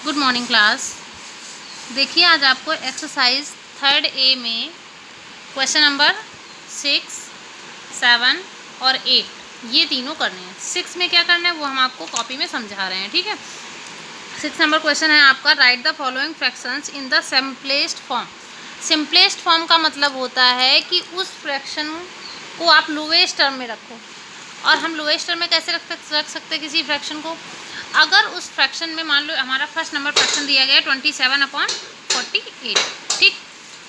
Good morning class. देखिए आज आपको एक्सरसाइज 3 A में क्वेश्चन नंबर 6, 7 और 8 ये तीनों करने हैं। 6 में क्या करना है वो हम आपको कॉपी में समझा रहे हैं, ठीक है। 6 नंबर क्वेश्चन है आपका, right the following fractions in the simplest form. Simplest form का मतलब होता है कि उस फ्रैक्शन को आप लोएस्ट टर्म में रखो। और हम लोएस्ट टर्म में कैसे रख सकते किसी फ्रैक्शन को? अगर उस फ्रैक्शन में मान लो हमारा फर्स्ट नंबर फ्रैक्शन दिया गया है 27/48, ठीक।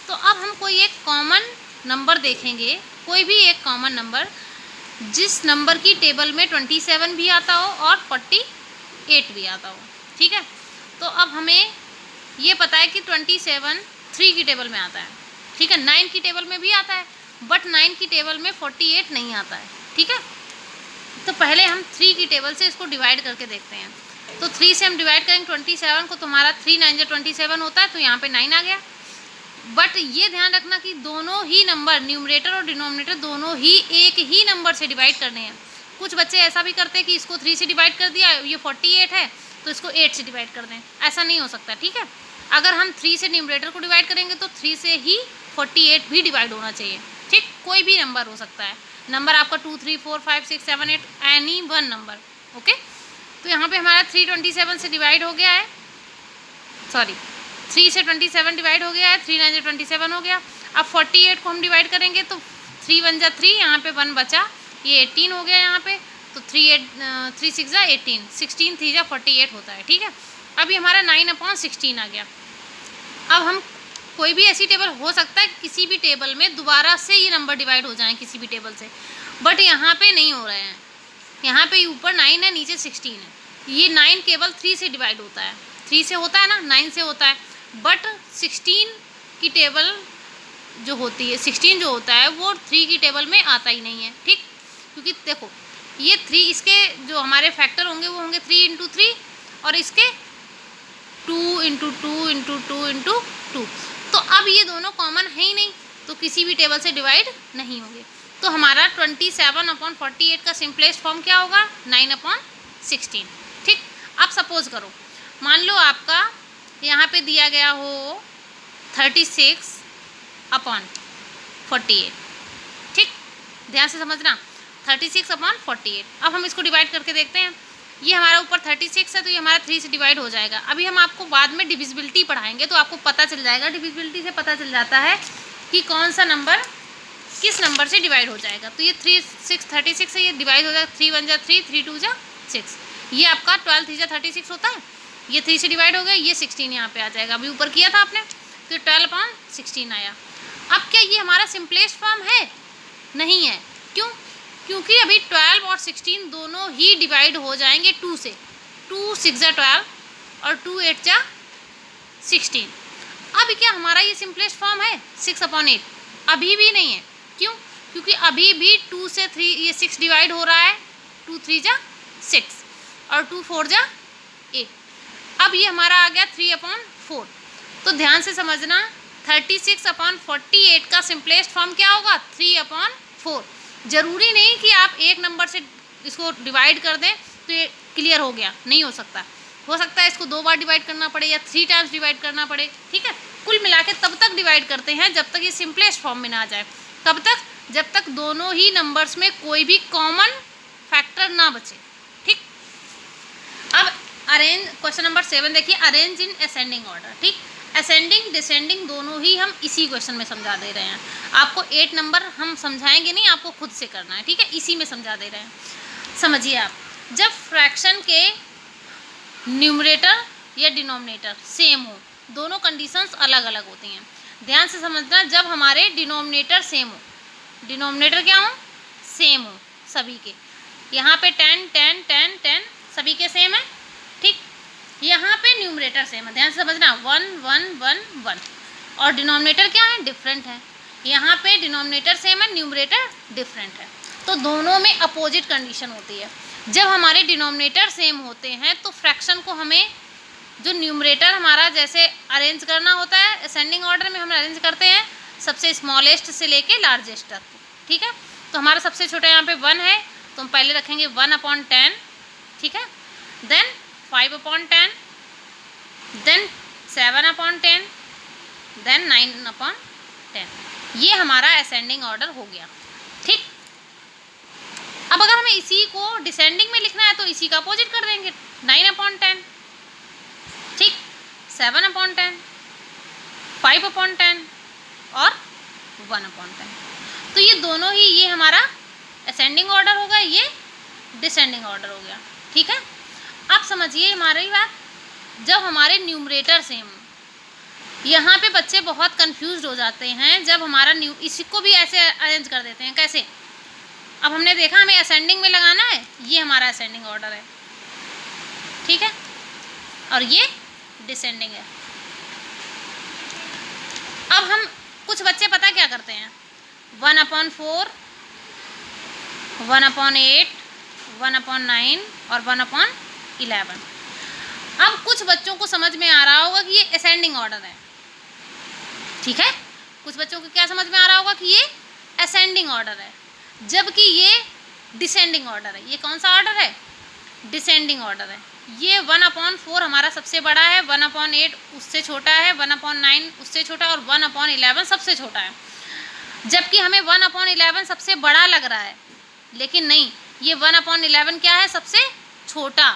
तो अब हम कोई एक कॉमन नंबर देखेंगे, कोई भी एक कॉमन नंबर जिस नंबर की टेबल में 27 भी आता हो और 48 भी आता हो, ठीक है। तो अब हमें ये पता है कि 27 3 की टेबल में आता है, ठीक है। 9 की टेबल में भी आता है, बट 9 की टेबल में 48 नहीं आता है, ठीक है। तो पहले हम 3 की टेबल से इसको डिवाइड करके देखते हैं। तो 3 से हम डिवाइड करेंगे 27 को, तुम्हारा 3 9 जो 27 होता है, तो यहाँ पे 9 आ गया। बट ये ध्यान रखना कि दोनों ही नंबर, न्यूमरेटर और डिनोमिनेटर, दोनों ही एक ही नंबर से डिवाइड करने हैं। कुछ बच्चे ऐसा भी करते हैं कि इसको 3 से डिवाइड कर दिया, ये 48 है तो इसको 8 से डिवाइड कर दें। ऐसा नहीं हो सकता, ठीक है। अगर हम 3 से न्यूमरेटर को डिवाइड करेंगे तो 3 से ही 48 भी डिवाइड होना चाहिए, ठीक। कोई भी नंबर हो सकता है, नंबर आपका 2 3 4 5 6 7 8, एनी वन नंबर, ओके। तो यहाँ पे हमारा 3 27 से डिवाइड हो गया है, सॉरी 3 से 27 डिवाइड हो गया है, 3 9 27 हो गया। अब 48 को हम डिवाइड करेंगे तो 3 1 जा 3, यहाँ पे 1 बचा, ये 18 हो गया यहाँ पे। तो 3 6 जा 18, 16 3 जा 48 होता है, ठीक है। अभी हमारा 9/16 आ गया। अब हम कोई भी ऐसी टेबल हो सकता है किसी भी टेबल में दोबारा से ये नंबर डिवाइड हो जाएं किसी भी टेबल से, बट यहाँ पे नहीं हो रहे हैं। यहाँ पे ऊपर 9 है, नीचे 16 है। ये 9 केवल 3 से डिवाइड होता है, 3 से होता है ना, 9 से होता है। बट 16 की टेबल जो होती है, 16 जो होता है वो 3 की टेबल में आता ही नहीं है, ठीक। क्योंकि देखो ये 3, इसके जो हमारे फैक्टर होंगे वो होंगे 3 × 3 और इसके 2 × 2 × 2 × 2। तो अब ये दोनों कॉमन है ही नहीं, तो किसी भी टेबल से डिवाइड नहीं होंगे। तो हमारा 27/48 का सिंपलेस्ट फॉर्म क्या होगा? 9/16, ठीक। अब सपोज करो, मान लो आपका यहाँ पे दिया गया हो 36/48, ठीक। ध्यान से समझना, 36/48। अब हम इसको डिवाइड करके देखते हैं। ये हमारा ऊपर 36 है तो ये हमारा 3 से डिवाइड हो जाएगा। अभी हम आपको बाद में डिविजिबिलिटी पढ़ाएंगे तो आपको पता चल जाएगा, डिविजिबिलिटी से पता चल जाता है कि कौन सा नंबर किस नंबर से डिवाइड हो जाएगा। तो ये 36 है, ये डिवाइड हो जाएगा, 3 1 जा 3, 3 2 जा 6। ये आपका 12 3 जा 36 होता है, ये 3 से डिवाइड हो गया, ये 16 यहाँ पे आ जाएगा। अभी ऊपर किया था आपने तो 12/16 आया। अब क्या ये हमारा सिंपलेस्ट फॉर्म है? नहीं है। क्यों? क्योंकि अभी 12 और 16 दोनों ही डिवाइड हो जाएंगे 2 से। 2 6 जा 12 और 2 8 जा 16। अब क्या हमारा ये सिंपलेस्ट फॉर्म है 6/8? अभी भी नहीं है। क्यों? क्योंकि अभी भी 2 से 3 ये 6 डिवाइड हो रहा है, 2 3 जा 6 और 2 4 जा 8। अब ये हमारा आ गया 3/4। तो ध्यान से समझना, 36/48 का सिंपलेस्ट फॉर्म क्या होगा? 3/4। जरूरी नहीं कि आप एक नंबर से इसको डिवाइड कर दें तो ये क्लियर हो गया, नहीं हो सकता। हो सकता है इसको 2 बार डिवाइड करना पड़े या 3 टाइम्स डिवाइड करना पड़े, ठीक है। कुल मिला के तब तक डिवाइड करते हैं जब तक ये सिंपलेस्ट फॉर्म में ना आ जाए। कब तक? जब तक दोनों ही नंबर्स में कोई भी कॉमन फैक्टर ना बचे, ठीक। अब अरेंज क्वेश्चन नंबर 7 देखिए, अरेंज इन असेंडिंग ऑर्डर, ठीक। असेंडिंग डिसेंडिंग दोनों ही हम इसी क्वेश्चन में समझा दे रहे हैं। आपको 8 नंबर हम समझाएंगे नहीं, आपको खुद से करना है, ठीक है। इसी में समझा दे रहे हैं। समझिए आप, जब फ्रैक्शन के न्यूमरेटर या डिनोमिनेटर सेम हो, दोनों कंडीशंस अलग अलग होती हैं। ध्यान से समझना, जब हमारे डिनोमिनेटर सेम हो, डिनोमिनेटर क्या हो? सेम हो सभी के। यहाँ पे 10 10 10 10 सभी के सेम है, ठीक। यहाँ पे न्यूमरेटर सेम है, ध्यान से समझना, 1 1 1 1। और डिनोमिनेटर क्या है? डिफरेंट है। यहाँ पे डिनोमिनेटर सेम है, न्यूमरेटर डिफरेंट है। तो दोनों में अपोजिट कंडीशन होती है। जब हमारे डिनोमिनेटर सेम होते हैं तो फ्रैक्शन को हमें, जो न्यूमरेटर हमारा जैसे अरेंज करना होता है, असेंडिंग ऑर्डर में हम अरेंज करते हैं सबसे स्मॉलेस्ट से लेके लार्जेस्ट तक, ठीक है। तो हमारा सबसे छोटा यहाँ पे 1 है, तो हम पहले रखेंगे 1/10, ठीक है। Then 5/10, then 7/10, then 9/10। ये हमारा असेंडिंग ऑर्डर हो गया। ठीक, अब अगर हमें इसी को डिसेंडिंग में लिखना है तो इसी का अपोजिट कर देंगे, 9/10। ठीक, 7/10, 5/10 और 1/10। तो ये दोनों ही, ये हमारा असेंडिंग ऑर्डर होगा, ये डिसेंडिंग ऑर्डर हो गया। ठीक है, अब समझिए हमारी बात, जब हमारे न्यूमरेटर सेम, यहाँ पे बच्चे बहुत कंफ्यूज हो जाते हैं जब हमारा इसी को भी ऐसे अरेंज कर देते हैं। कैसे? अब हमने देखा हमें असेंडिंग में लगाना है, ये हमारा असेंडिंग ऑर्डर है, ठीक है, और ये डिसेंडिंग है। अब हम कुछ बच्चे पता क्या करते हैं, 1/4, 1/8, 1/9 और 1/11। अब कुछ बच्चों को समझ में आ रहा होगा कि ये असेंडिंग ऑर्डर है, ठीक है, कुछ बच्चों को क्या समझ में आ रहा होगा कि ये असेंडिंग ऑर्डर है, जबकि ये डिसेंडिंग ऑर्डर है। ये कौन सा ऑर्डर है? डिसेंडिंग ऑर्डर है। ये 1/4 हमारा सबसे बड़ा है, 1/8 उससे छोटा है, 1/9 उससे छोटा और 1/11 सबसे छोटा है। जबकि हमें 1/11 सबसे बड़ा लग रहा है, लेकिन नहीं, ये 1/11 क्या है? सबसे छोटा।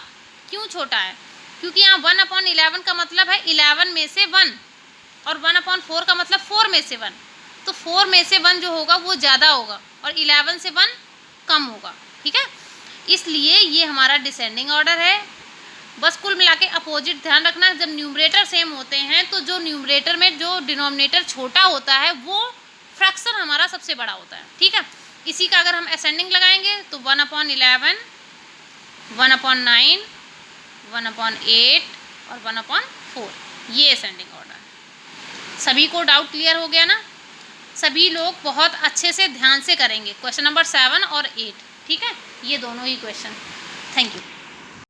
क्यों छोटा है? क्योंकि यहाँ 1/11 का मतलब है 11 में से 1 और 1/4 का मतलब 4 में से 1। तो 4 में से 1 जो होगा वो ज़्यादा होगा और 11 से 1 कम होगा, ठीक है, इसलिए ये हमारा डिसेंडिंग ऑर्डर है। बस कुल मिला के अपोजिट ध्यान रखना, जब न्यूमरेटर सेम होते हैं तो जो न्यूमरेटर में जो डिनोमिनेटर छोटा होता है वो फ्रैक्शन हमारा सबसे बड़ा होता है, ठीक है। इसी का अगर हम असेंडिंग लगाएंगे तो 1/11, 1/9, 1/8 और 1/4, ये असेंडिंग ऑर्डर है। सभी को डाउट क्लियर हो गया ना? सभी लोग बहुत अच्छे से ध्यान से करेंगे क्वेश्चन नंबर 7 और 8, ठीक है, ये दोनों ही क्वेश्चन। Thank you.